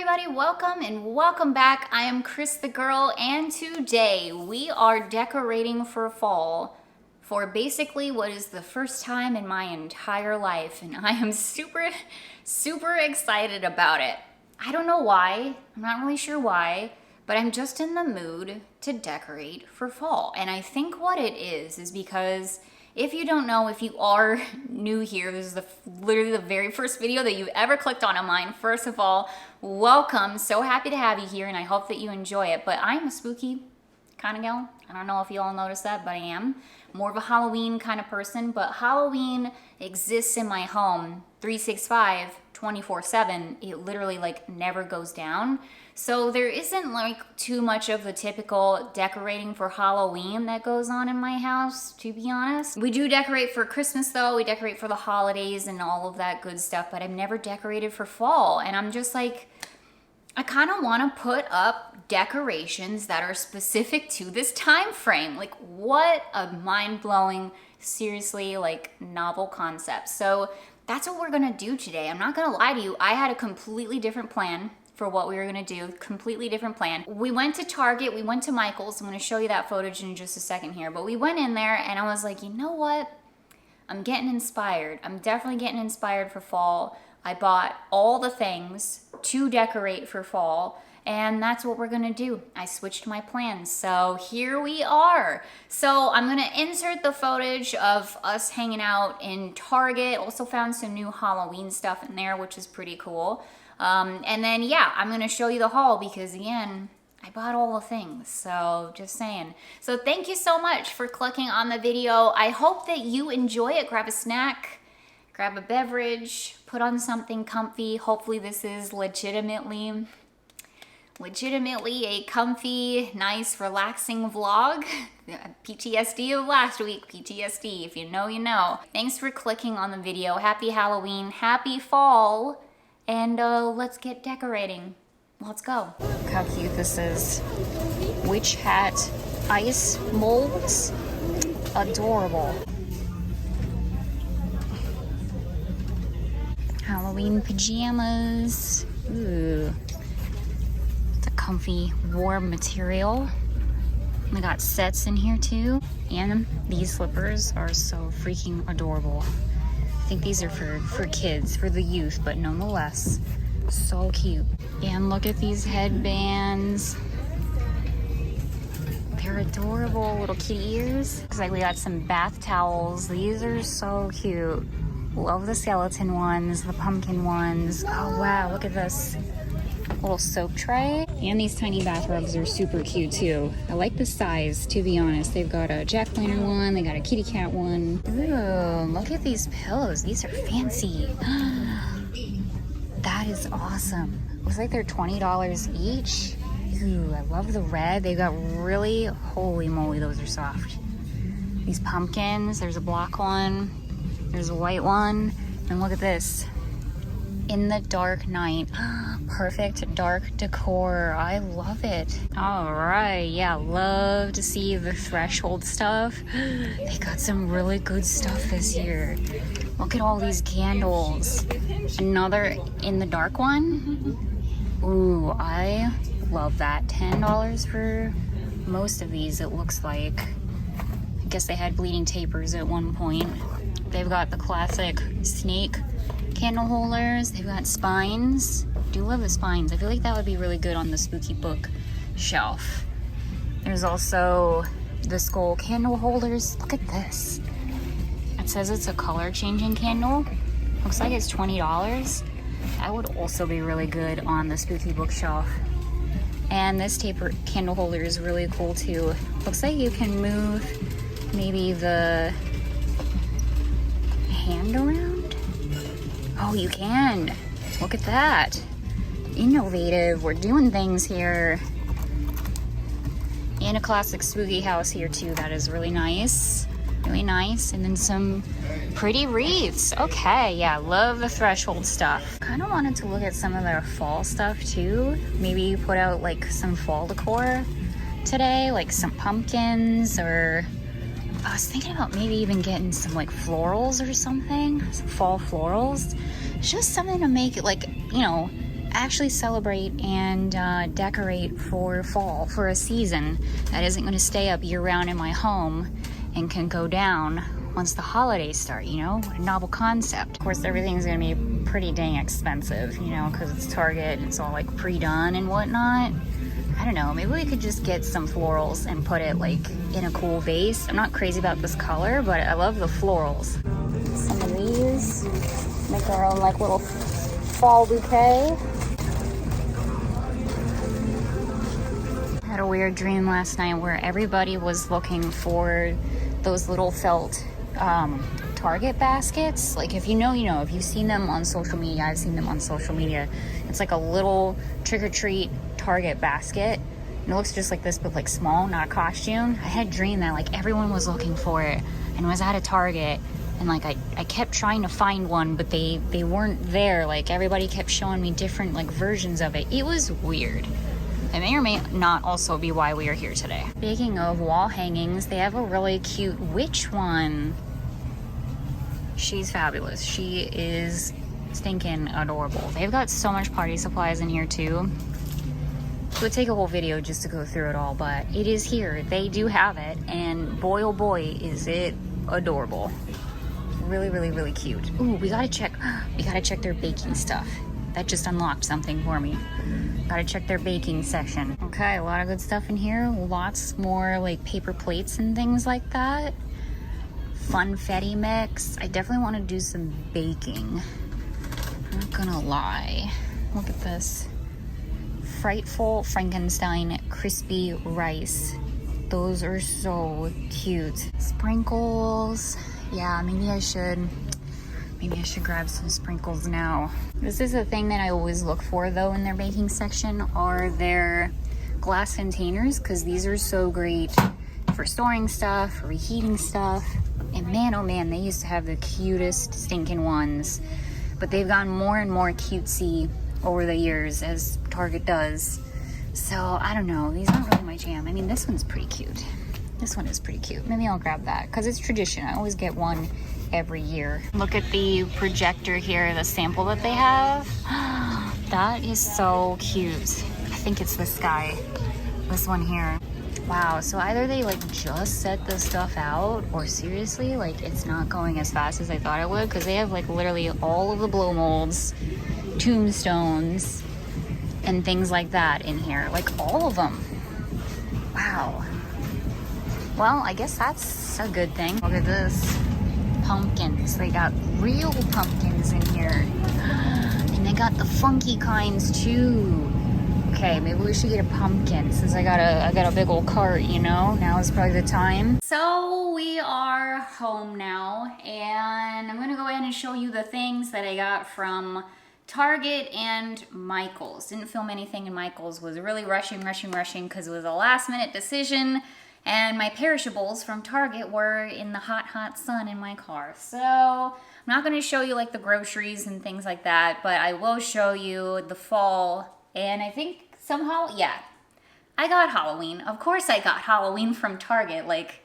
everybody, welcome and welcome back. I am CrisTheGirl, and today we are decorating for fall for basically what is the first time in my entire life, and I am super excited about it. I don't know why, I'm not really sure why, but I'm just in the mood to decorate for fall. And I think what it is because if you don't know, if you are new here, this is literally the very first video that you've ever clicked on mine. First of all, welcome. So happy to have you here, and I hope that you enjoy it. But I'm a spooky kind of gal. I don't know if you all noticed that, but I am. More of a Halloween kind of person, but Halloween exists in my home 365, 24/7. It literally like never goes down. So there isn't like too much of the typical decorating for Halloween that goes on in my house, to be honest. We do decorate for Christmas though, we decorate for the holidays and all of that good stuff, but I've never decorated for fall. And I'm just like, I kind of want to put up decorations that are specific to this time frame. Like, what a mind-blowing, seriously, like, novel concept. So that's what we're gonna do today. I'm not gonna lie to you, I had a completely different plan for what we were gonna do, completely different plan. We went to Target, we went to Michael's. I'm gonna show you that footage in just a second here, but we went in there and I was like, you know what? I'm getting inspired. I'm definitely getting inspired for fall. I bought all the things to decorate for fall, and that's what we're gonna do. I switched my plans, so here we are. So I'm gonna insert the footage of us hanging out in Target. Also found some new Halloween stuff in there, which is pretty cool. And then yeah, I'm gonna show you the haul because again, I bought all the things, so just saying. So thank you so much for clicking on the video. I hope that you enjoy it. Grab a snack, grab a beverage, put on something comfy. Hopefully this is legitimately a comfy, nice, relaxing vlog. PTSD of last week, PTSD. If you know, you know. Thanks for clicking on the video. Happy Halloween, happy fall, and let's get decorating. Let's go. Look how cute this is. Witch hat ice molds. Adorable. Halloween pajamas. Ooh. It's a comfy, warm material. We got sets in here too. And these slippers are so freaking adorable. I think these are for kids, for the youth, but nonetheless, so cute. And look at these headbands. They're adorable, little kitty ears. Looks like we got some bath towels. These are so cute. Love the skeleton ones, the pumpkin ones. Oh wow, look at this little soap tray. And these tiny bathrobes are super cute too. I like the size, to be honest. They've got a jack-o'-lantern one, they got a kitty cat one. Ooh, look at these pillows. These are fancy. That is awesome. Looks like they're $20 each. Ooh, I love the red. They got really, holy moly, those are soft. These pumpkins, there's a black one. There's a white one, and look at this. In the dark night. Perfect dark decor. I love it. All right, yeah, love to see the threshold stuff. They got some really good stuff this year. Look at all these candles. Another in the dark one. Ooh, I love that. $10 for most of these, it looks like. I guess they had bleeding tapers at one point. They've got the classic snake candle holders. They've got spines. Do love the spines. I feel like that would be really good on the spooky book shelf. There's also the skull candle holders. Look at this. It says it's a color changing candle. Looks like it's $20. That would also be really good on the spooky bookshelf. And this taper candle holder is really cool too. Looks like you can move maybe the hand around? Oh, you can. Look at that. Innovative. We're doing things here. And a classic spooky house here too. That is really nice. Really nice. And then some pretty wreaths. Okay, yeah, love the threshold stuff. Kind of wanted to look at some of their fall stuff too. Maybe put out like some fall decor today, like some pumpkins, or I was thinking about maybe even getting some like florals or something, some fall florals. Just something to make it like, you know, actually celebrate and decorate for fall, for a season that isn't going to stay up year round in my home and can go down once the holidays start, you know? What a novel concept. Of course, everything's going to be pretty dang expensive, you know, because it's Target and it's all like pre-done and whatnot. I don't know, maybe we could just get some florals and put it like in a cool vase. I'm not crazy about this color, but I love the florals. Some of these, make our own like little fall bouquet. I had a weird dream last night where everybody was looking for those little felt Target baskets. Like if you know, you know, if you've seen them on social media, I've seen them on social media. It's like a little trick-or-treat Target basket. And it looks just like this, but like small, not a costume. I had a dream that like everyone was looking for it and was at a Target. And like I kept trying to find one, but they weren't there. Like everybody kept showing me different like versions of it. It was weird. It may or may not also be why we are here today. Speaking of wall hangings, they have a really cute witch one. She's fabulous. She is stinking adorable. They've got so much party supplies in here too. It would take a whole video just to go through it all, but it is here. They do have it, and boy oh boy is it adorable. Really, really, really cute. Ooh, we gotta check their baking stuff. That just unlocked something for me. Gotta check their baking section. Okay, a lot of good stuff in here. Lots more like paper plates and things like that. Funfetti mix. I definitely want to do some baking. I'm not gonna lie. Look at this. Frightful Frankenstein crispy rice. Those are so cute. Sprinkles. Yeah, maybe I should grab some sprinkles now. This is the thing that I always look for though in their baking section are their glass containers, because these are so great for storing stuff, for reheating stuff. And man, oh man, they used to have the cutest stinking ones, but they've gotten more and more cutesy over the years, as Target does. So I don't know, these aren't really my jam. I mean, this one's pretty cute. This one is pretty cute. Maybe I'll grab that because it's tradition. I always get one every year. Look at the projector here, the sample that they have. That is so cute. I think it's this guy, this one here. Wow, so either they like just set the stuff out, or seriously, like it's not going as fast as I thought it would, because they have like literally all of the blow molds, tombstones, and things like that in here. Like all of them. Wow. Well, I guess that's a good thing. Look at this. Pumpkins. They got real pumpkins in here. And they got the funky kinds too. Okay, maybe we should get a pumpkin since I got a big old cart, you know? Now is probably the time. So we are home now, and I'm gonna go ahead and show you the things that I got from Target and Michael's. Didn't film anything in Michael's. Was really rushing because it was a last minute decision. And my perishables from Target were in the hot sun in my car. So I'm not going to show you like the groceries and things like that, but I will show you the fall. And I think somehow, yeah, I got Halloween. Of course I got Halloween from Target. Like,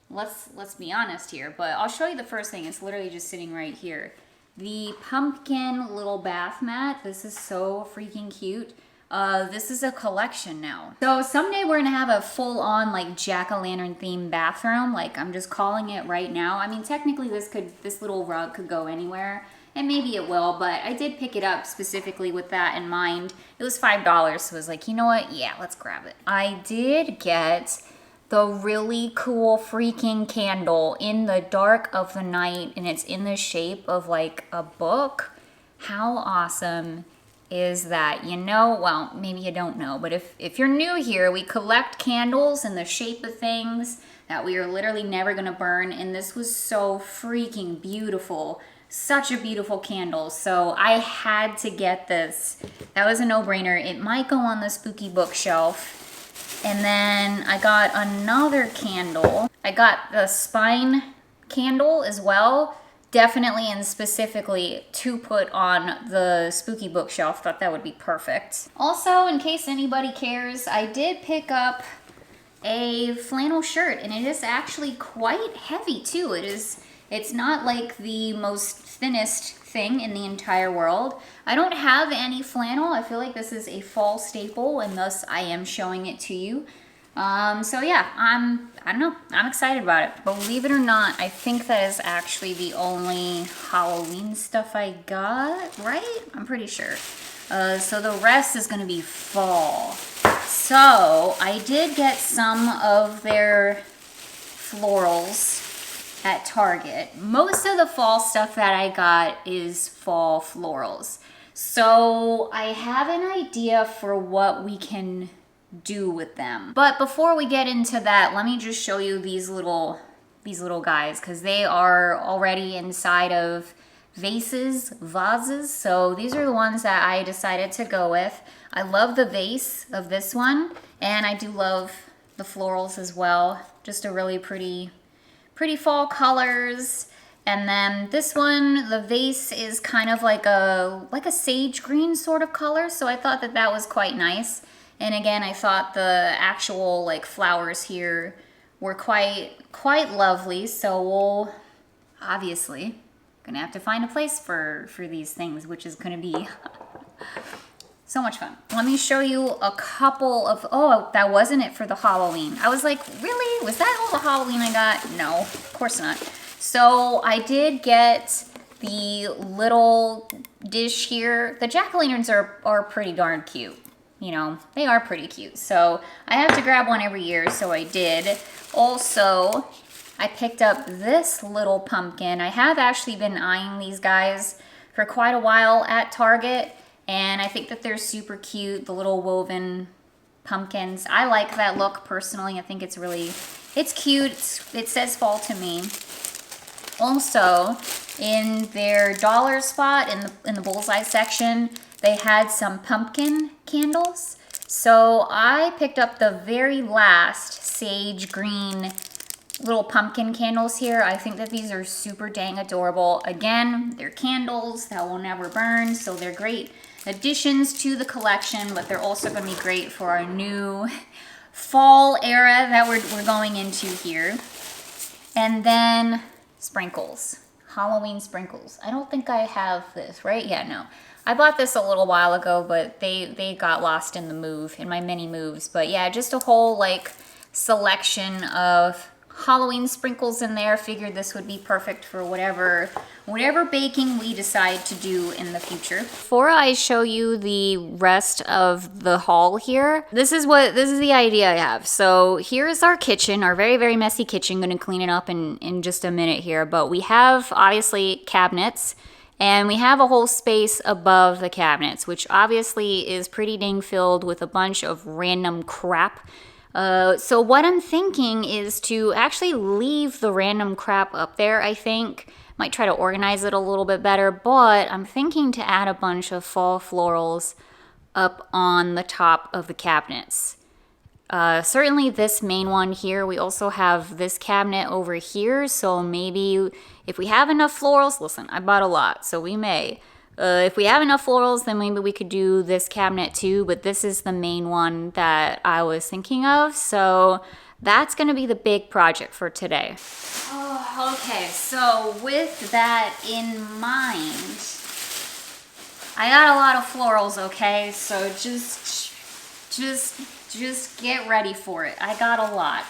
let's be honest here. But I'll show you the first thing. It's literally just sitting right here. The pumpkin little bath mat. This is so freaking cute. This is a collection now. So someday we're gonna have a full-on like jack-o'-lantern themed bathroom. Like, I'm just calling it right now. I mean, technically this little rug could go anywhere, and maybe it will, but I did pick it up specifically with that in mind. It was $5, so I was like, you know what? Yeah, let's grab it. I did get the really cool freaking candle in the dark of the night, and it's in the shape of like a book. How awesome is that? You know, well, maybe you don't know, but if you're new here, we collect candles in the shape of things that we are literally never gonna burn, and this was so freaking beautiful. Such a beautiful candle, so I had to get this. That was a no-brainer. It might go on the spooky bookshelf. And then I got another candle. I got the spine candle as well. Definitely and specifically to put on the spooky bookshelf. Thought that would be perfect. Also, in case anybody cares, I did pick up a flannel shirt, and it is actually quite heavy too. It It's not like the most thinnest thing in the entire world. I don't have any flannel. I feel like this is a fall staple, and thus I am showing it to you. So yeah, I don't know, I'm excited about it. Believe it or not, I think that is actually the only Halloween stuff I got, right? I'm pretty sure. So the rest is gonna be fall. So I did get some of their florals at Target. Most of the fall stuff that I got is fall florals. So I have an idea for what we can do with them. But before we get into that, let me just show you these little guys, because they are already inside of vases. So these are the ones that I decided to go with. I love the vase of this one, and I do love the florals as well. Just a really pretty fall colors. And then this one, the vase is kind of like a sage green sort of color, so I thought that that was quite nice. And again, I thought the actual like flowers here were quite lovely. So we'll obviously gonna have to find a place for these things, which is gonna be so much fun. Let me show you a couple of, oh, that wasn't it for the Halloween. I was like, really? Was that all the Halloween I got? No, of course not. So I did get the little dish here. The jack-o'-lanterns are pretty darn cute. You know, they are pretty cute. So I have to grab one every year, so I did. Also, I picked up this little pumpkin. I have actually been eyeing these guys for quite a while at Target, and I think that they're super cute, the little woven pumpkins. I like that look personally. I think it's cute. It says fall to me. Also, in their dollar spot in the bullseye section, they had some pumpkin candles. So I picked up the very last sage green little pumpkin candles here. I think that these are super dang adorable. Again, they're candles that will never burn, so they're great additions to the collection, but they're also gonna be great for our new fall era that we're going into here. And then sprinkles, Halloween sprinkles. I don't think I have this, right? Yeah, no. I bought this a little while ago, but they got lost in the move, in my mini moves. But yeah, just a whole like selection of Halloween sprinkles in there. Figured this would be perfect for whatever baking we decide to do in the future. Before I show you the rest of the haul here, this is the idea I have. So here's our kitchen, our very, very messy kitchen. Gonna clean it up in just a minute here, but we have obviously cabinets, and we have a whole space above the cabinets, which obviously is pretty dang filled with a bunch of random crap. So what I'm thinking is to actually leave the random crap up there, I think. Might try to organize it a little bit better, but I'm thinking to add a bunch of fall florals up on the top of the cabinets. Certainly this main one here. We also have this cabinet over here, so maybe if we have enough florals, listen, I bought a lot, so we may. If we have enough florals, then maybe we could do this cabinet too, but this is the main one that I was thinking of, so that's gonna be the big project for today. Oh, okay, so with that in mind, I got a lot of florals, okay? So just get ready for it. I got a lot.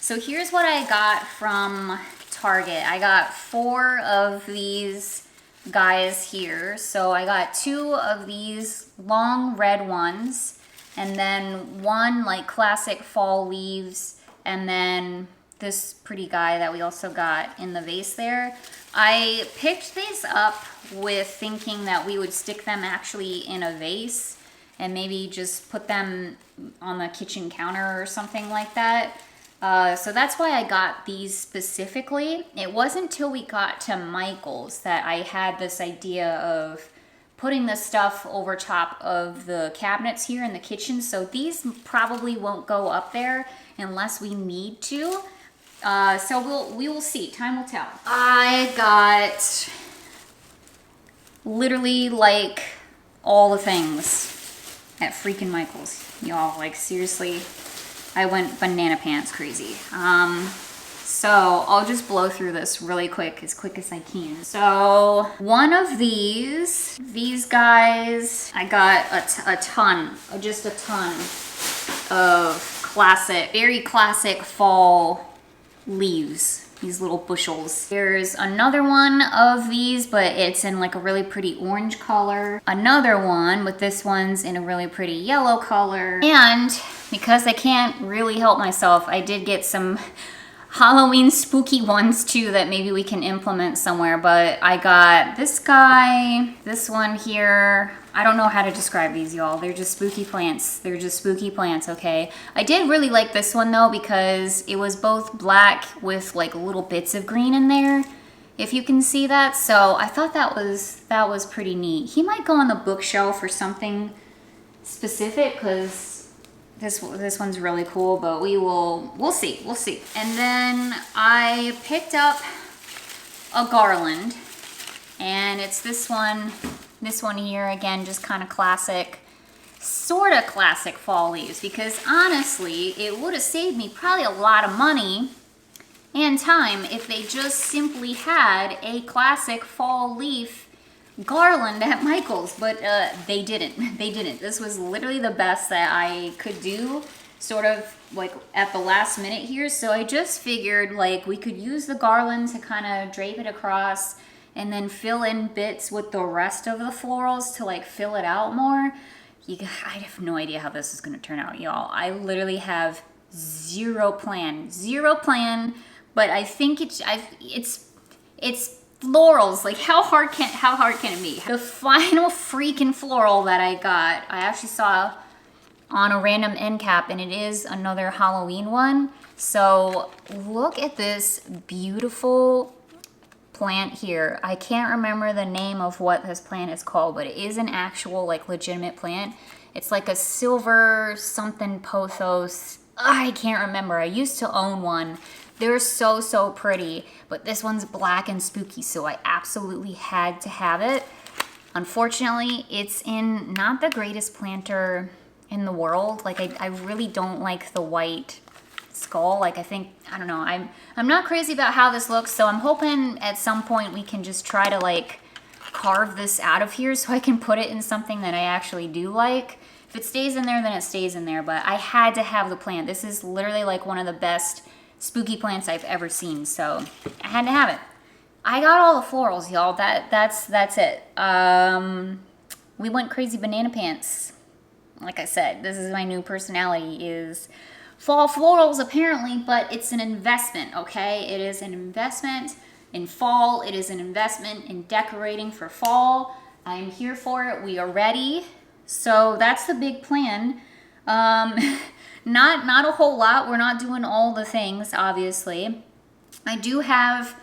So here's what I got from Target. I got 4 of these guys here. So I got 2 of these long red ones, and then 1 like classic fall leaves, and then this pretty guy that we also got in the vase there. I picked these up with thinking that we would stick them actually in a vase and maybe just put them on the kitchen counter or something like that. So that's why I got these specifically. It wasn't till we got to Michael's that I had this idea of putting the stuff over top of the cabinets here in the kitchen. So these probably won't go up there unless we need to. So we will see. Time will tell. I got literally like all the things at freaking Michael's. Y'all, like seriously, I went banana pants crazy. So I'll just blow through this really quick as I can. So one of these guys, I got a ton, just a ton of classic, very classic fall leaves. These little bushels. There's another one of these, but it's in like a really pretty orange color. Another one, but this one's in a really pretty yellow color. And because I can't really help myself, I did get some Halloween spooky ones too that maybe we can implement somewhere. But I got this guy, this one here. I don't know how to describe these, y'all. They're just spooky plants. They're just spooky plants, okay? I did really like this one though because it was both black with like little bits of green in there, if you can see that. So I thought that was pretty neat. He might go on the bookshelf or something specific because this one's really cool, but we'll see. And then I picked up a garland, and it's this one here, again, just kind of classic, sort of classic fall leaves, because honestly, it would have saved me probably a lot of money and time if they just simply had a classic fall leaf garland at Michael's, but they didn't. This was literally the best that I could do, sort of like at the last minute here. So I just figured like we could use the garland to kind of drape it across and then fill in bits with the rest of the florals to like fill it out more. I have no idea how this is going to turn out, y'all. I literally have zero plan, but I think it's florals. Like how hard can it be? The final freaking floral that I got, I actually saw on a random end cap, and it is another Halloween one. So look at this beautiful plant here. I can't remember the name of what this plant is called, but it is an actual like legitimate plant. It's like a silver something pothos. I can't remember. I used to own one. They're so pretty, but this one's black and spooky, so I absolutely had to have it. Unfortunately, it's in not the greatest planter in the world. Like I really don't like the white skull. Like I don't know, I'm not crazy about how this looks, so I'm hoping at some point we can just try to like carve this out of here so I can put it in something that I actually do like. If it stays in there, then it stays in there, but I had to have the plant. This is literally like one of the best spooky plants I've ever seen, so I had to have it. I got all the florals, y'all. That's it. We went crazy banana pants. Like I said, this is my new personality, is fall florals apparently, but it's an investment, okay? It is an investment in fall. It is an investment in decorating for fall. I'm here for it. We are ready. So that's the big plan. Not a whole lot. We're not doing all the things, obviously. I do have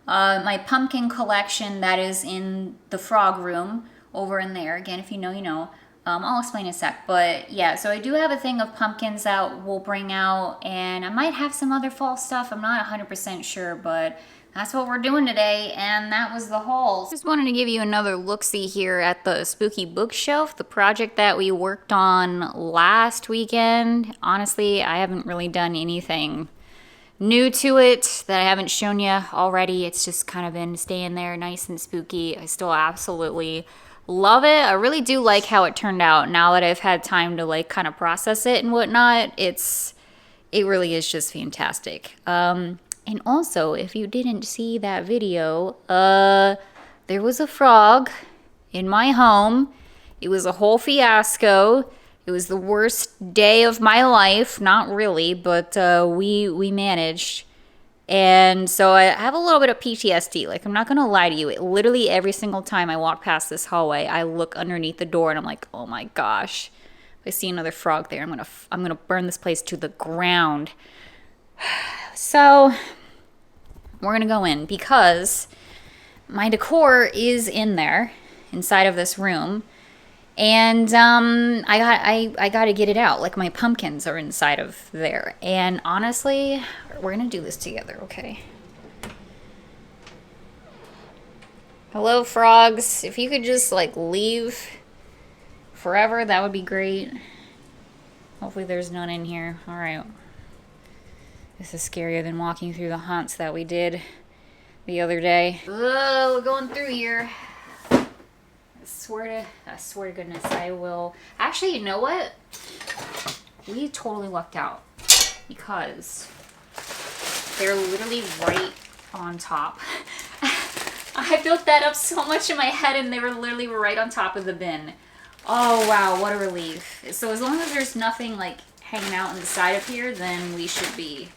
my pumpkin collection that is in the frog room over in there. Again, if you know, you know. I'll explain in a sec. But yeah, so I do have a thing of pumpkins that we'll bring out, and I might have some other fall stuff. I'm not 100% sure, but that's what we're doing today, and that was the haul. Just wanted to give you another look-see here at the spooky bookshelf, the project that we worked on last weekend. Honestly, I haven't really done anything new to it that I haven't shown you already. It's just kind of been staying there nice and spooky. I still absolutely love it. I really do like how it turned out now that I've had time to like kind of process it and whatnot. It really is just fantastic. And also, if you didn't see that video, there was a frog in my home. It was a whole fiasco. It was the worst day of my life. Not really, but we managed. And so I have a little bit of PTSD. Like, I'm not going to lie to you. Literally every single time I walk past this hallway, I look underneath the door and I'm like, oh my gosh. If I see another frog there, I'm gonna burn this place to the ground. So we're gonna go in because my decor is in there inside of this room, and I got to get it out. Like, my pumpkins are inside of there, and honestly, we're gonna do this together, okay? Hello, frogs. If you could just like leave forever, that would be great. Hopefully there's none in here. All right. This is scarier than walking through the haunts that we did the other day. Oh, we're going through here. I swear to goodness, I will. Actually, you know what? We totally lucked out because they're literally right on top. I built that up so much in my head and they were literally right on top of the bin. Oh wow, what a relief. So as long as there's nothing like hanging out inside of here, then we should be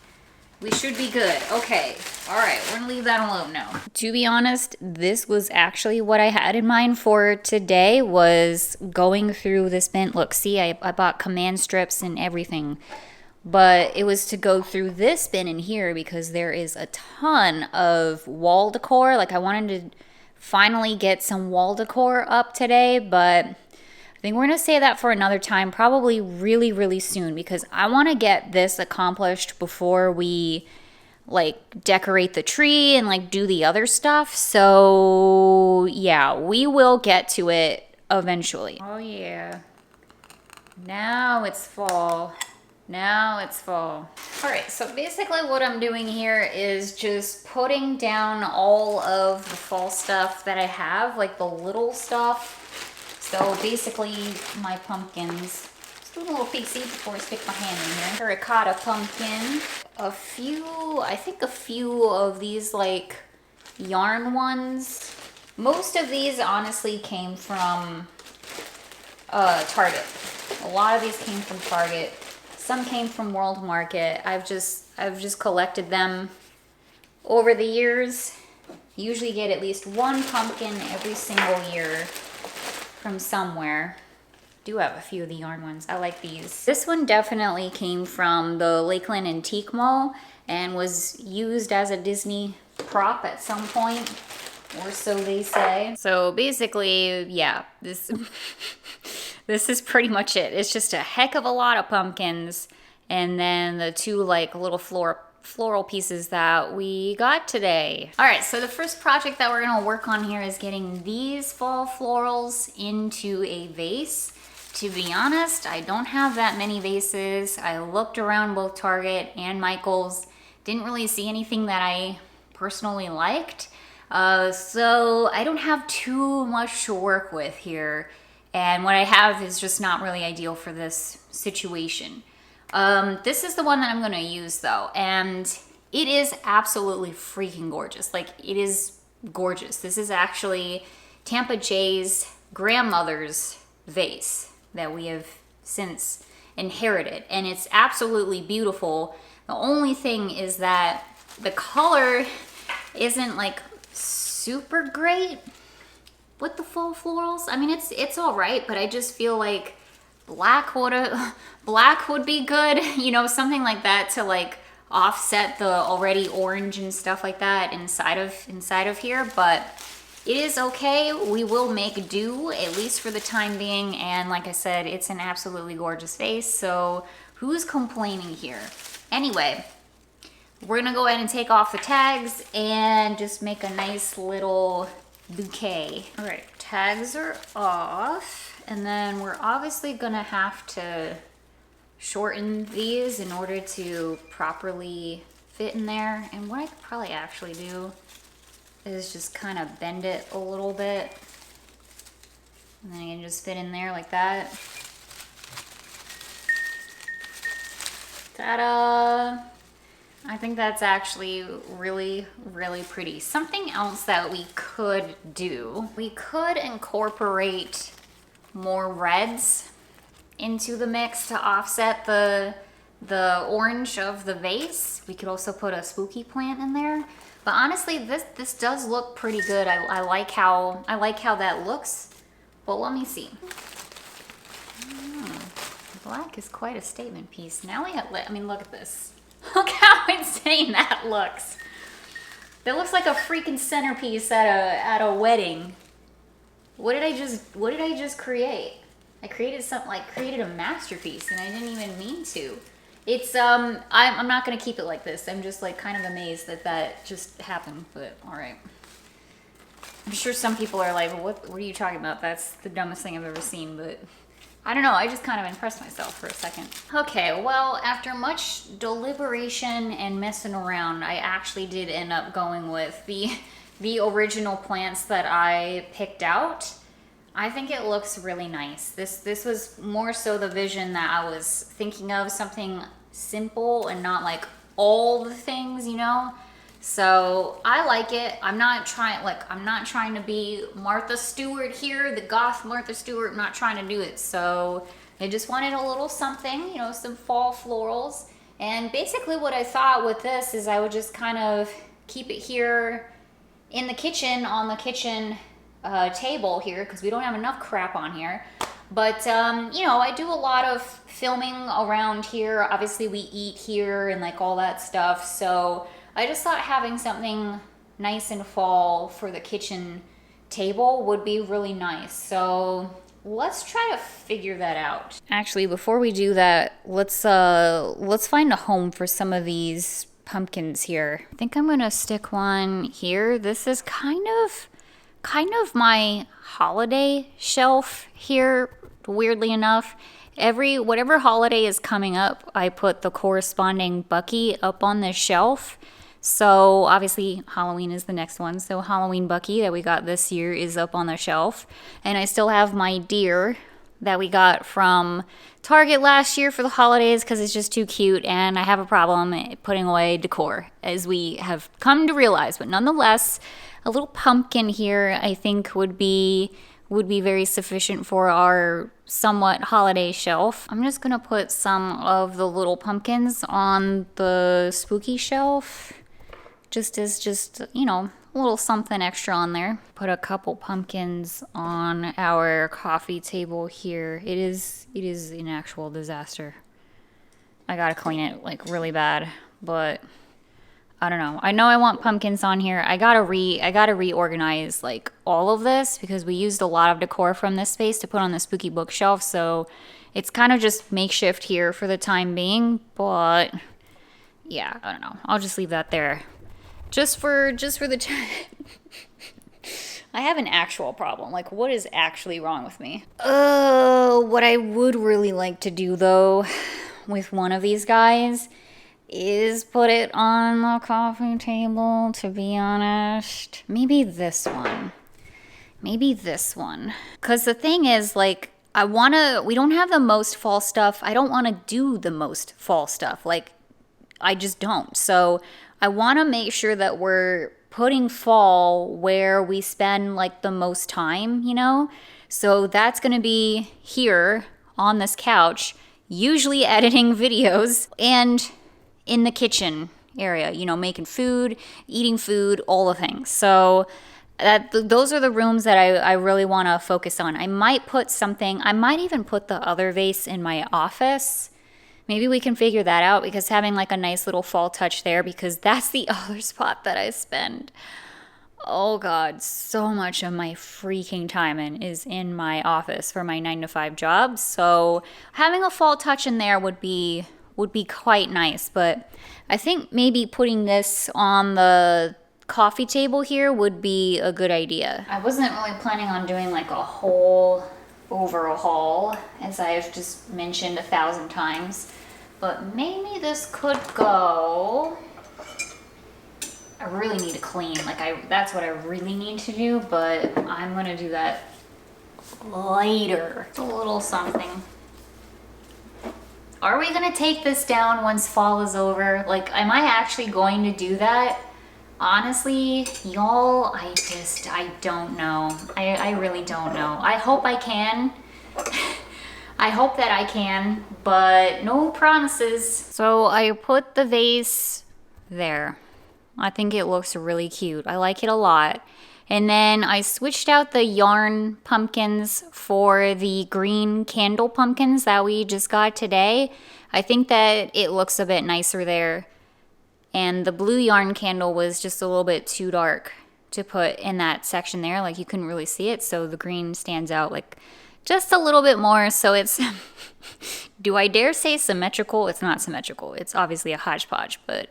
good. Okay, all right, we're gonna leave that alone now. To be honest, this was actually what I had in mind for today, was going through this bin. Look, see, I bought command strips and everything, but it was to go through this bin in here because there is a ton of wall decor. Like I wanted to finally get some wall decor up today, but I think we're gonna save that for another time, probably really, really soon, because I wanna get this accomplished before we like decorate the tree and like do the other stuff. So yeah, we will get to it eventually. Oh yeah, now it's fall. Now it's fall. All right, so basically what I'm doing here is just putting down all of the fall stuff that I have, like the little stuff. So basically my pumpkins. Just do a little peek, see, before I stick my hand in here. Terracotta pumpkin. I think a few of these like yarn ones. Most of these honestly came from Target. A lot of these came from Target. Some came from World Market. I've just collected them over the years. Usually get at least one pumpkin every single year from somewhere. Do have a few of the yarn ones. I like these. This one definitely came from the Lakeland Antique Mall and was used as a Disney prop at some point, or so they say. So basically, yeah, this this is pretty much it. It's just a heck of a lot of pumpkins, and then the two like little floral pieces that we got today. All right, so the first project that we're gonna work on here is getting these fall florals into a vase. To be honest, I don't have that many vases. I looked around both Target and Michael's, didn't really see anything that I personally liked. So I don't have too much to work with here. And what I have is just not really ideal for this situation. This is the one that I'm gonna use though, and it is absolutely freaking gorgeous. Like, it is gorgeous. This is actually Tampa Jay's grandmother's vase that we have since inherited, and it's absolutely beautiful. The only thing is that the color isn't like super great with the fall florals. I mean, it's all right, but I just feel like black would be good, you know, something like that to like offset the already orange and stuff like that inside of here. But it is okay. We will make do, at least for the time being. And like I said, it's an absolutely gorgeous vase, so who's complaining here? Anyway, we're gonna go ahead and take off the tags and just make a nice little bouquet. All right, tags are off. And then we're obviously gonna have to shorten these in order to properly fit in there. And what I could probably actually do is just kind of bend it a little bit. And then I can just fit in there like that. Ta-da! I think that's actually really, really pretty. Something else that we could do, we could incorporate more reds into the mix to offset the orange of the vase. We could also put a spooky plant in there. But honestly, this does look pretty good. I like how that looks. But let me see. Black is quite a statement piece. Now we have, I mean, look at this. Look how insane that looks. That looks like a freaking centerpiece at a wedding. What did I just create? I created a masterpiece, and I didn't even mean to. It's I'm not gonna keep it like this. I'm just like kind of amazed that just happened, but all right. I'm sure some people are like, what are you talking about? That's the dumbest thing I've ever seen, but I don't know, I just kind of impressed myself for a second. Okay, well, after much deliberation and messing around, I actually did end up going with the original plants that I picked out. I think it looks really nice. This was more so the vision that I was thinking of, something simple and not like all the things, you know? So I like it. I'm not trying to be Martha Stewart here, the goth Martha Stewart. I'm not trying to do it. So I just wanted a little something, you know, some fall florals. And basically what I thought with this is I would just kind of keep it here in the kitchen, on the kitchen table here, because we don't have enough crap on here. But, you know, I do a lot of filming around here. Obviously we eat here and like all that stuff. So I just thought having something nice and fall for the kitchen table would be really nice. So let's try to figure that out. Actually, before we do that, let's find a home for some of these pumpkins here. I think I'm gonna stick one here. This is kind of my holiday shelf here, weirdly enough. Whatever holiday is coming up, I put the corresponding Bucky up on this shelf. So obviously Halloween is the next one. So Halloween Bucky that we got this year is up on the shelf. And I still have my deer that we got from Target last year for the holidays because it's just too cute, and I have a problem putting away decor, as we have come to realize. But nonetheless, a little pumpkin here I think would be very sufficient for our somewhat holiday shelf. I'm just gonna put some of the little pumpkins on the spooky shelf, just you know, a little something extra on there. Put a couple pumpkins on our coffee table here. It is an actual disaster. I gotta clean it like really bad, but I don't know. I know I want pumpkins on here. I gotta reorganize like all of this because we used a lot of decor from this space to put on the spooky bookshelf, so it's kind of just makeshift here for the time being, but yeah, I don't know. I'll just leave that there. Just for the time. I have an actual problem. Like, what is actually wrong with me? What I would really like to do, though, with one of these guys is put it on the coffee table, to be honest. Maybe this one. Because the thing is, like, we don't have the most fall stuff. I don't want to do the most fall stuff. Like, I just don't. So I want to make sure that we're putting fall where we spend like the most time, you know? So that's going to be here on this couch, usually editing videos, and in the kitchen area, you know, making food, eating food, all the things. So those are the rooms that I really want to focus on. I might even put the other vase in my office. Maybe we can figure that out, because having like a nice little fall touch there, because that's the other spot that I spend, oh God, so much of my freaking time is in my office for my 9-to-5 job. So having a fall touch in there would be quite nice. But I think maybe putting this on the coffee table here would be a good idea. I wasn't really planning on doing like a whole overhaul, as I've just mentioned 1,000 times, but maybe this could go. I really need to clean, that's what I really need to do, but I'm gonna do that later. It's a little something. Are we gonna take this down once fall is over? Like, am I actually going to do that? Honestly, y'all, I don't know. I really don't know. I hope I can. I hope that I can, but no promises. So I put the vase there. I think it looks really cute. I like it a lot. And then I switched out the yarn pumpkins for the green candle pumpkins that we just got today. I think that it looks a bit nicer there. And the blue yarn candle was just a little bit too dark to put in that section there. Like, you couldn't really see it, so the green stands out like just a little bit more. So it's, do I dare say symmetrical? It's not symmetrical. It's obviously a hodgepodge, but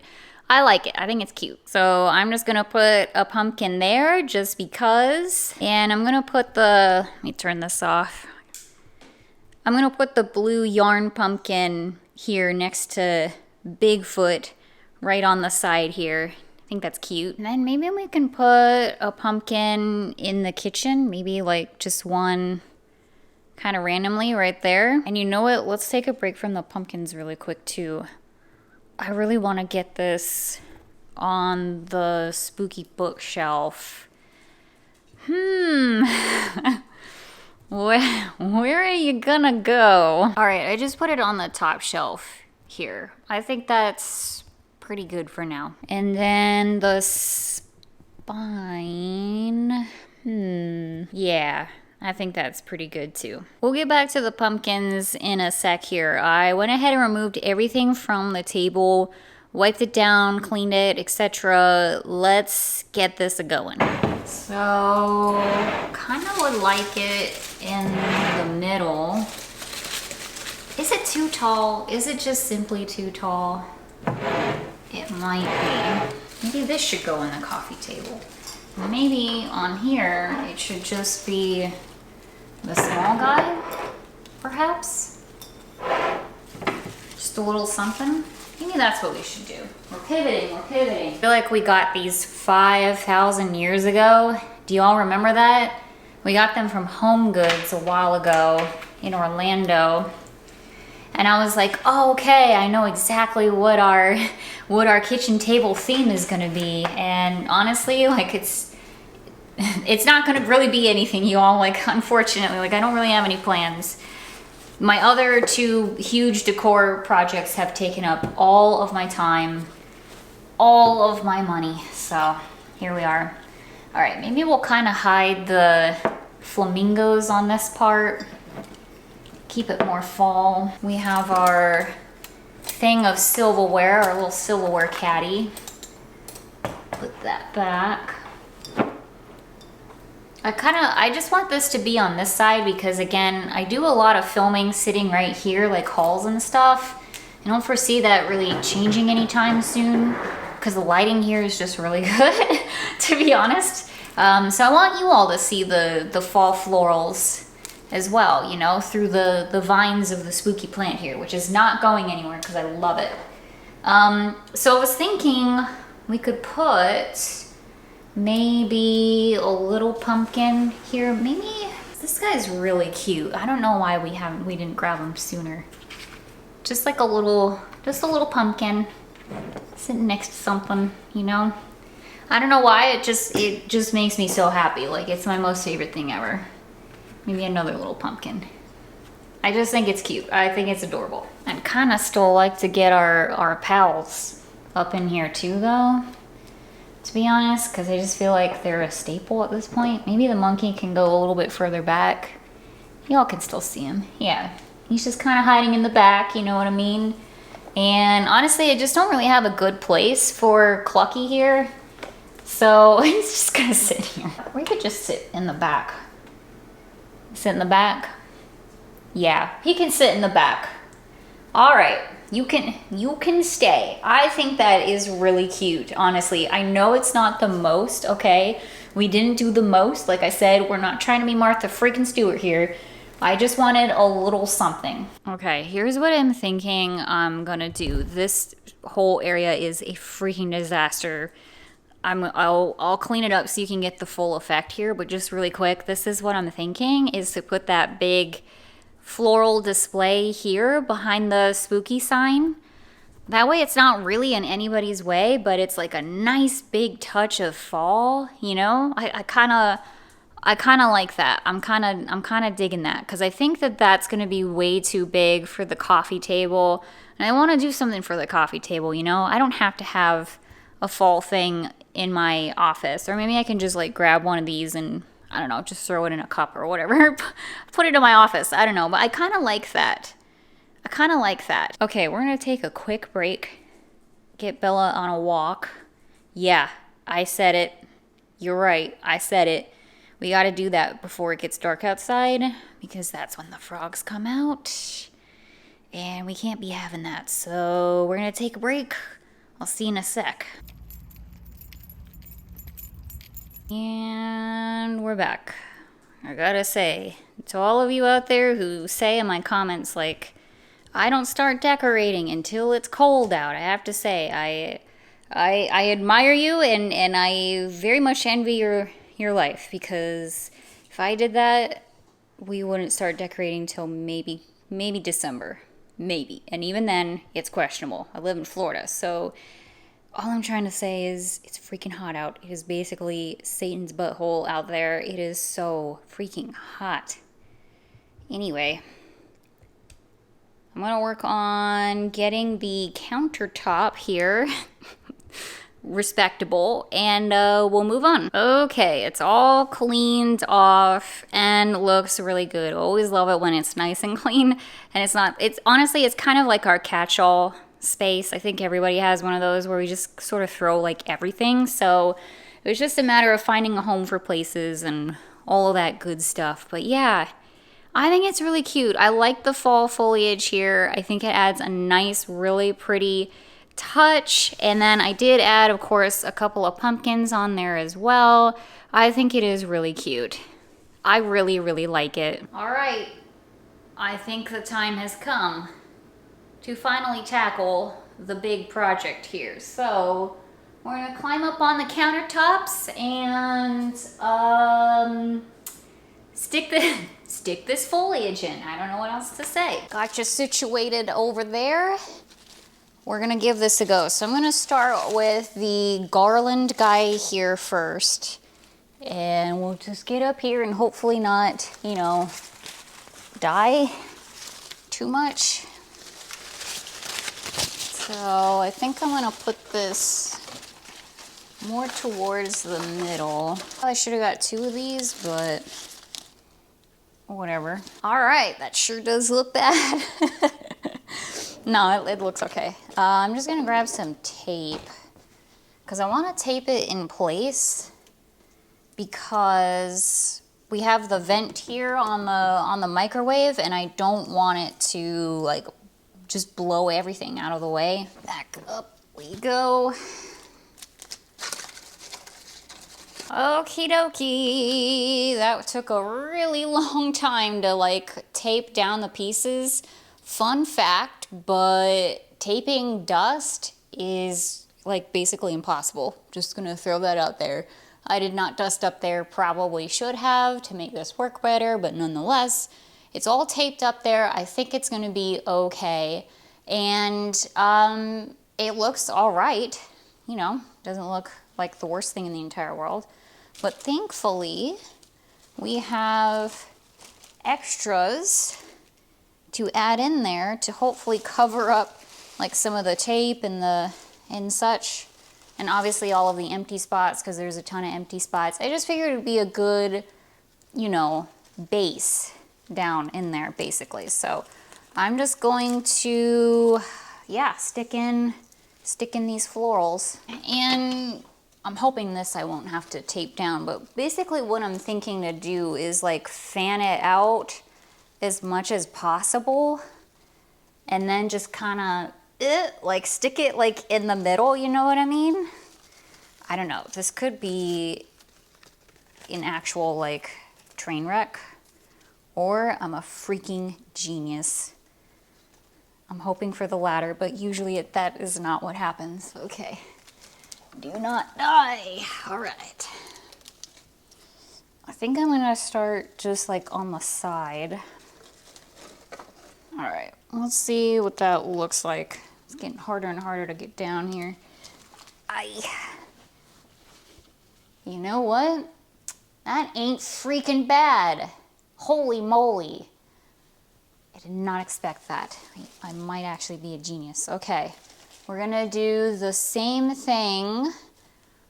I like it. I think it's cute. So I'm just gonna put a pumpkin there just because. And I'm gonna put let me turn this off. I'm gonna put the blue yarn pumpkin here next to Bigfoot right on the side here. I think that's cute. And then maybe we can put a pumpkin in the kitchen, maybe like just one kind of randomly right there. And you know what? Let's take a break from the pumpkins really quick too. I really want to get this on the spooky bookshelf. Where are you gonna go? All right, I just put it on the top shelf here. I think that's pretty good for now. And then the spine, yeah, I think that's pretty good too. We'll get back to the pumpkins in a sec here. I went ahead and removed everything from the table, wiped it down, cleaned it, etc. Let's get this a-going. So, kind of would like it in the middle. Is it too tall? Is it just simply too tall? It might be. Maybe this should go in the coffee table. Maybe on here, it should just be the small guy, perhaps? Just a little something. Maybe that's what we should do. We're pivoting. I feel like we got these 5,000 years ago. Do you all remember that? We got them from Home Goods a while ago in Orlando. And I was like, oh, okay, I know exactly what our kitchen table theme is gonna be. And honestly, like it's not gonna really be anything, you all, like unfortunately, like I don't really have any plans. My other two huge decor projects have taken up all of my time, all of my money, so here we are. All right, maybe we'll kind of hide the flamingos on this part, keep it more fall. We have our thing of silverware, our little silverware caddy. Put that back. I just want this to be on this side because again, I do a lot of filming sitting right here, like hauls and stuff. I don't foresee that really changing anytime soon because the lighting here is just really good, to be honest. So I want you all to see the fall florals as well, you know, through the vines of the spooky plant here, which is not going anywhere because I love it. So I was thinking we could put maybe a little pumpkin here. Maybe this guy's really cute. I don't know why we didn't grab him sooner. Just like a little pumpkin sitting next to something, you know? I don't know why, it just makes me so happy. Like it's my most favorite thing ever. Maybe another little pumpkin. I just think it's cute. I think it's adorable. I'd kind of still like to get our pals up in here too though, to be honest, because I just feel like they're a staple at this point. Maybe the monkey can go a little bit further back. Y'all can still see him. Yeah, he's just kind of hiding in the back, you know what I mean? And honestly, I just don't really have a good place for Clucky here. So he's just gonna sit here. Or he could just sit in the back. Sit in the back? Yeah, he can sit in the back. All right, you can stay. I think that is really cute, honestly. I know it's not the most, okay? We didn't do the most. Like I said, we're not trying to be Martha freaking Stewart here. I just wanted a little something. Okay, here's what I'm thinking I'm gonna do. This whole area is a freaking disaster. I'll clean it up so you can get the full effect here, but just really quick, this is what I'm thinking, is to put that big floral display here behind the spooky sign. That way it's not really in anybody's way, but it's like a nice big touch of fall, you know? I kind of like that. I'm kind of digging that because I think that that's going to be way too big for the coffee table. And I want to do something for the coffee table, you know? I don't have to have a fall thing in my office, or maybe I can just like grab one of these and I don't know, just throw it in a cup or whatever, put it in my office. I don't know, but I kind of like that. Okay, we're gonna take a quick break, get Bella on a walk. Yeah, I said it. You're right, I said it. We gotta do that before it gets dark outside because that's when the frogs come out and we can't be having that. So we're gonna take a break. I'll see you in a sec. And we're back. I gotta say, to all of you out there who say in my comments, like, I don't start decorating until it's cold out, I have to say, I admire you, and I very much envy your life, because if I did that, we wouldn't start decorating till maybe December. Maybe. And even then, it's questionable. I live in Florida, so all I'm trying to say is it's freaking hot out. It is basically Satan's butthole out there. It is so freaking hot. Anyway, I'm gonna work on getting the countertop here respectable, and we'll move on. Okay, it's all cleaned off and looks really good. Always love it when it's nice and clean, and it's honestly, it's kind of like our catch-all space. I think everybody has one of those where we just sort of throw like everything. So it was just a matter of finding a home for places and all of that good stuff. But yeah, I think it's really cute. I like the fall foliage here. I think it adds a nice, really pretty touch. And then I did add, of course, a couple of pumpkins on there as well. I think it is really cute. I really, really like it. All right, I think the time has come to finally tackle the big project here. So we're gonna climb up on the countertops and stick this foliage in. I don't know what else to say. Got you situated over there. We're gonna give this a go. So I'm gonna start with the garland guy here first. And we'll just get up here and hopefully not, you know, die too much. So I think I'm gonna put this more towards the middle. I should have got two of these, but whatever. All right, that sure does look bad. No, it looks okay. I'm just gonna grab some tape because I want to tape it in place because we have the vent here on the microwave, and I don't want it to like just blow everything out of the way. Back up we go. Okie dokie. That took a really long time to like tape down the pieces. Fun fact, but taping dust is like basically impossible. Just gonna throw that out there. I did not dust up there, probably should have to make this work better, but nonetheless, it's all taped up there. I think it's gonna be okay. And it looks all right. You know, doesn't look like the worst thing in the entire world. But thankfully, we have extras to add in there to hopefully cover up like some of the tape and such. And obviously all of the empty spots, because there's a ton of empty spots. I just figured it would be a good, you know, base down in there basically. So I'm just going to, yeah, stick in these florals. And I'm hoping this I won't have to tape down, but basically what I'm thinking to do is like fan it out as much as possible and then just kind of like stick it like in the middle, you know what I mean? I don't know, this could be an actual like train wreck, or I'm a freaking genius. I'm hoping for the latter, but usually that is not what happens. Okay, do not die. All right. I think I'm gonna start just like on the side. All right, let's see what that looks like. It's getting harder and harder to get down here. You know what? That ain't freaking bad. Holy moly. I did not expect that. I might actually be a genius. Okay, we're gonna do the same thing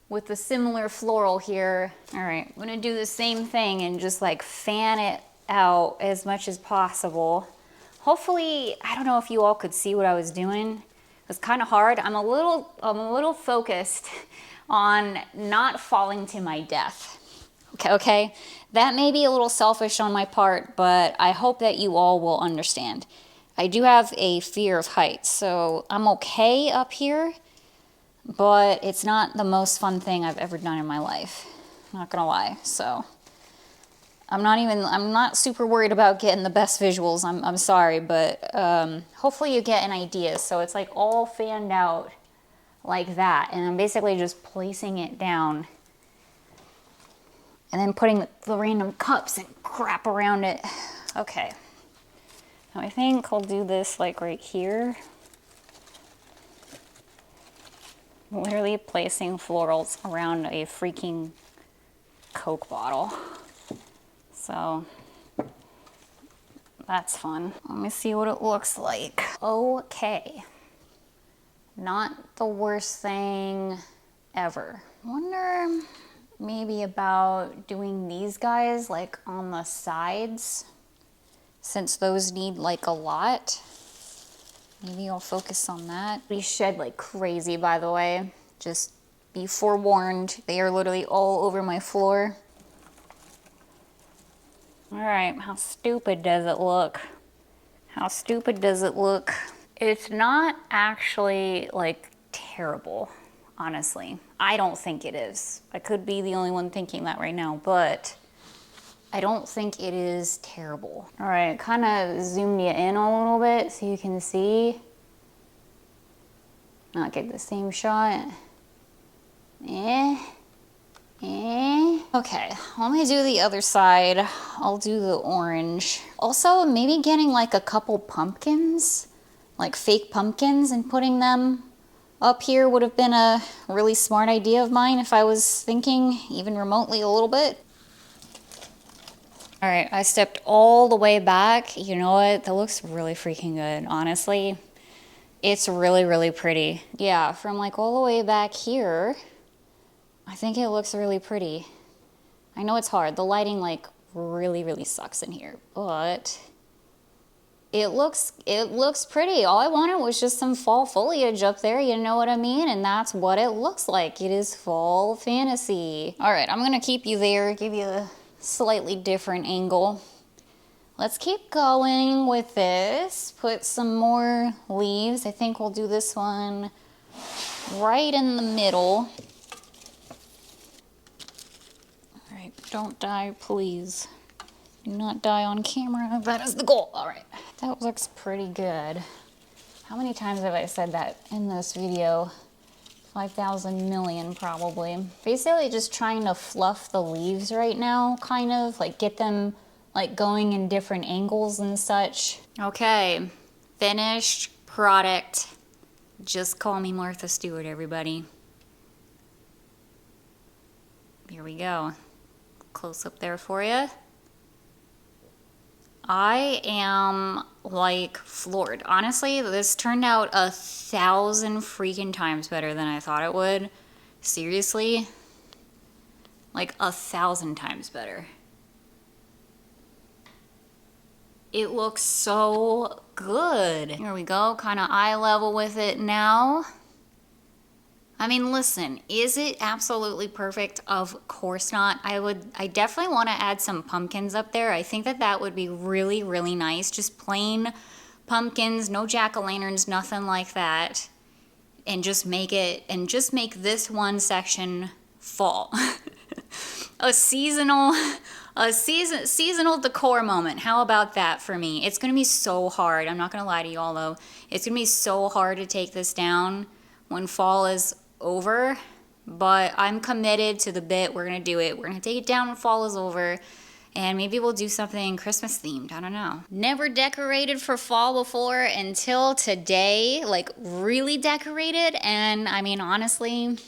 with the similar floral here. All right, I'm gonna do the same thing and just like fan it out as much as possible. Hopefully, I don't know if you all could see what I was doing. It was kind of hard. I'm a little focused on not falling to my death. Okay, that may be a little selfish on my part, but I hope that you all will understand. I do have a fear of heights, so I'm okay up here, but it's not the most fun thing I've ever done in my life. Not gonna lie, so I'm not super worried about getting the best visuals. I'm sorry, but hopefully you get an idea. So it's like all fanned out like that. And I'm basically just placing it down and then putting the random cups and crap around it. Okay. Now I think I'll do this like right here. Literally placing florals around a freaking Coke bottle. So that's fun. Let me see what it looks like. Okay. Not the worst thing ever. Wonder maybe about doing these guys like on the sides, since those need like a lot. Maybe I'll focus on that. We shed like crazy, by the way. Just be forewarned. They are literally all over my floor. All right, how stupid does it look? How stupid does it look? It's not actually like terrible, honestly. I don't think it is. I could be the only one thinking that right now, but I don't think it is terrible. All right, kind of zoomed you in a little bit so you can see. Not get the same shot. Okay, let me do the other side. I'll do the orange. Also, maybe getting like a couple pumpkins, like fake pumpkins, and putting them up here would have been a really smart idea of mine if I was thinking even remotely a little bit. All right, I stepped all the way back. You know what? That looks really freaking good, honestly. It's really, really pretty. Yeah, from like all the way back here, I think it looks really pretty. I know it's hard. The lighting like really, really sucks in here, but it looks pretty. All I wanted was just some fall foliage up there, you know what I mean? And that's what it looks like. It is fall fantasy. All right, I'm gonna keep you there, give you a slightly different angle. Let's keep going with this. Put some more leaves. I think we'll do this one right in the middle. All right, don't die, please. Do not die on camera. That is the goal. All right, that looks pretty good. How many times have I said that in this video? 5,000 million probably. Basically just trying to fluff the leaves right now, kind of like get them like going in different angles and such. Okay, finished product. Just call me Martha Stewart, everybody. Here we go. Close up there for you. I am like floored. Honestly, this turned out 1,000 freaking times better than I thought it would. Seriously, like 1,000 times better. It looks so good. Here we go, kind of eye level with it now. I mean, listen, is it absolutely perfect? Of course not. I definitely want to add some pumpkins up there. I think that that would be really, really nice. Just plain pumpkins, no jack-o'-lanterns, nothing like that. And just make this one section fall. a seasonal decor moment. How about that for me? It's gonna be so hard. I'm not gonna lie to y'all though. It's gonna be so hard to take this down when fall is over, but I'm committed to the bit. We're gonna do it. We're gonna take it down when fall is over, and maybe we'll do something Christmas themed. I don't know. Never decorated for fall before until today, like really decorated, and I mean, honestly,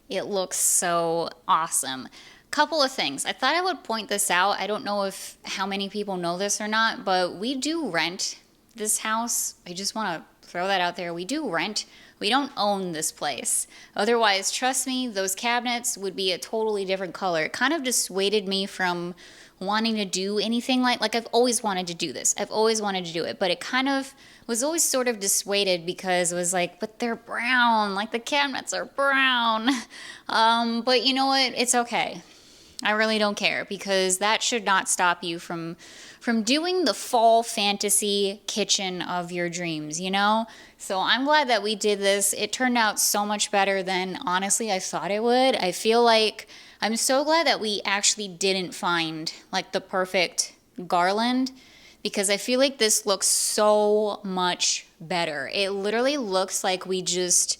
it looks so awesome. Couple of things. I thought I would point this out. I don't know how many people know this or not, but we do rent this house. I just want to throw that out there. We do rent. We don't own this place. Otherwise, trust me, those cabinets would be a totally different color. It kind of dissuaded me from wanting to do anything like I've always wanted to do this. I've always wanted to do it, but it kind of was always sort of dissuaded because it was like, but they're brown, like the cabinets are brown. But you know what? It's okay. I really don't care, because that should not stop you from doing the fall fantasy kitchen of your dreams, you know? So I'm glad that we did this. It turned out so much better than honestly I thought it would. I feel like I'm so glad that we actually didn't find like the perfect garland, because I feel like this looks so much better. It literally looks like we just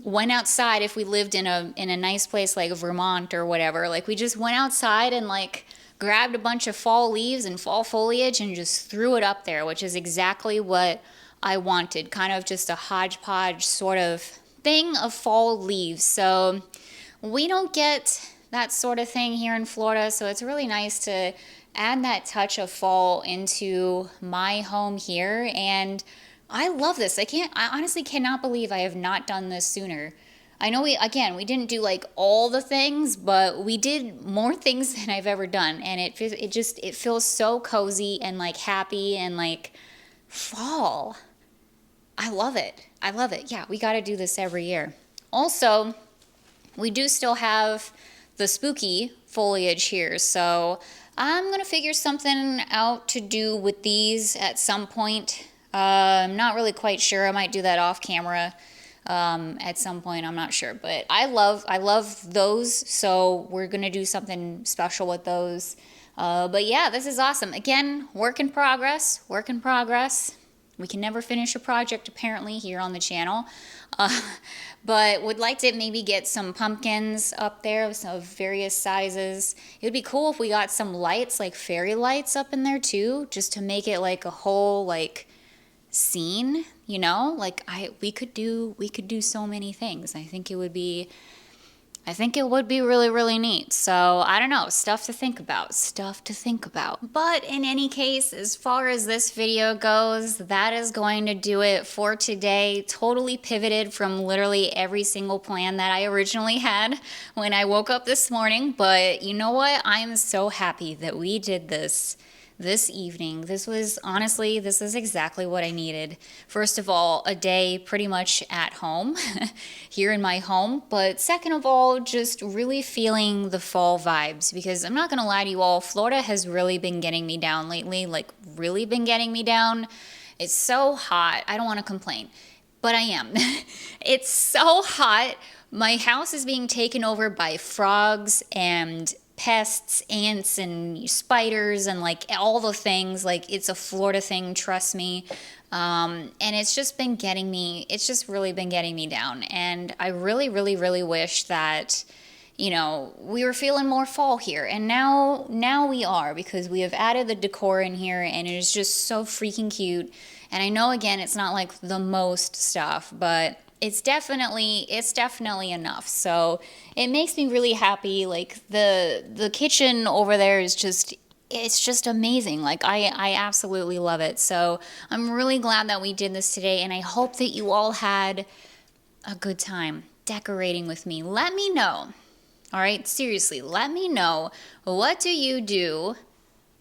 went outside. If we lived in a nice place like Vermont or whatever, like we just went outside and like grabbed a bunch of fall leaves and fall foliage and just threw it up there, which is exactly what I wanted. Kind of just a hodgepodge sort of thing of fall leaves. So we don't get that sort of thing here in Florida, so it's really nice to add that touch of fall into my home here. And I love this. I honestly cannot believe I have not done this sooner. I know we didn't do like all the things, but we did more things than I've ever done. And it feels so cozy and like happy and like fall. I love it. I love it. Yeah, we got to do this every year. Also, we do still have the spooky foliage here, so I'm going to figure something out to do with these at some point. I'm not really quite sure. I might do that off camera at some point. I'm not sure, but I love those, so we're going to do something special with those. But yeah, this is awesome. Again, work in progress, work in progress. We can never finish a project apparently here on the channel. But would like to maybe get some pumpkins up there of various sizes. It would be cool if we got some lights, like fairy lights up in there too, just to make it like a whole like scene, you know? Like we could do so many things. I think it would be really, really neat. So I don't know, stuff to think about. But in any case, as far as this video goes, that is going to do it for today. Totally pivoted from literally every single plan that I originally had when I woke up this morning. But you know what? I'm so happy that we did this evening. This is exactly what I needed. First of all, a day pretty much at home, here in my home. But second of all, just really feeling the fall vibes, because I'm not gonna lie to you all, Florida has really been getting me down lately, like really been getting me down. It's so hot. I don't want to complain, but I am. It's so hot. My house is being taken over by frogs and pests, ants, and spiders, and like all the things. Like, it's a Florida thing, trust me. And it's just really been getting me down. And I really, really, really wish that, you know, we were feeling more fall here. And now we are, because we have added the decor in here, and it is just so freaking cute. And I know, again, it's not like the most stuff, but it's definitely enough. So it makes me really happy. Like the kitchen over there is it's just amazing. Like I absolutely love it. So I'm really glad that we did this today, and I hope that you all had a good time decorating with me. Let me know. All right, seriously, let me know, what do you do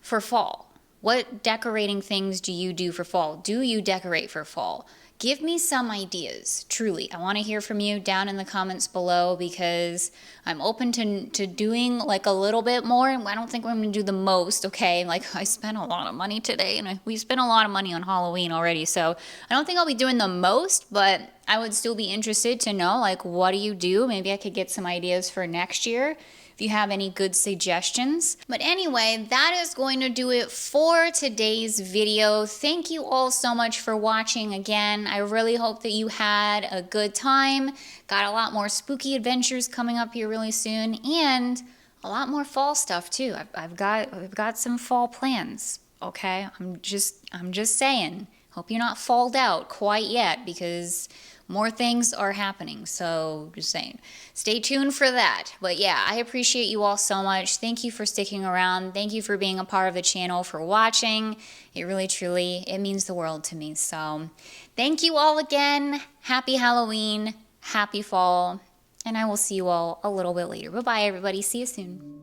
for fall? What decorating things do you do for fall? Do you decorate for fall? Give me some ideas, truly. I want to hear from you down in the comments below, because I'm open to doing like a little bit more. I don't think I'm going to do the most, okay? Like, I spent a lot of money today, and we spent a lot of money on Halloween already, so I don't think I'll be doing the most, but I would still be interested to know, like, what do you do? Maybe I could get some ideas for next year, if you have any good suggestions. But anyway, that is going to do it for today's video. Thank you all so much for watching again. I really hope that you had a good time. Got a lot more spooky adventures coming up here really soon, and a lot more fall stuff too. I've got some fall plans, okay? I'm just saying. Hope you're not falled out quite yet, because more things are happening, so just saying. Stay tuned for that. But yeah, I appreciate you all so much. Thank you for sticking around. Thank you for being a part of the channel, for watching. It really, truly, it means the world to me. So thank you all again. Happy Halloween. Happy fall. And I will see you all a little bit later. Bye-bye, everybody. See you soon.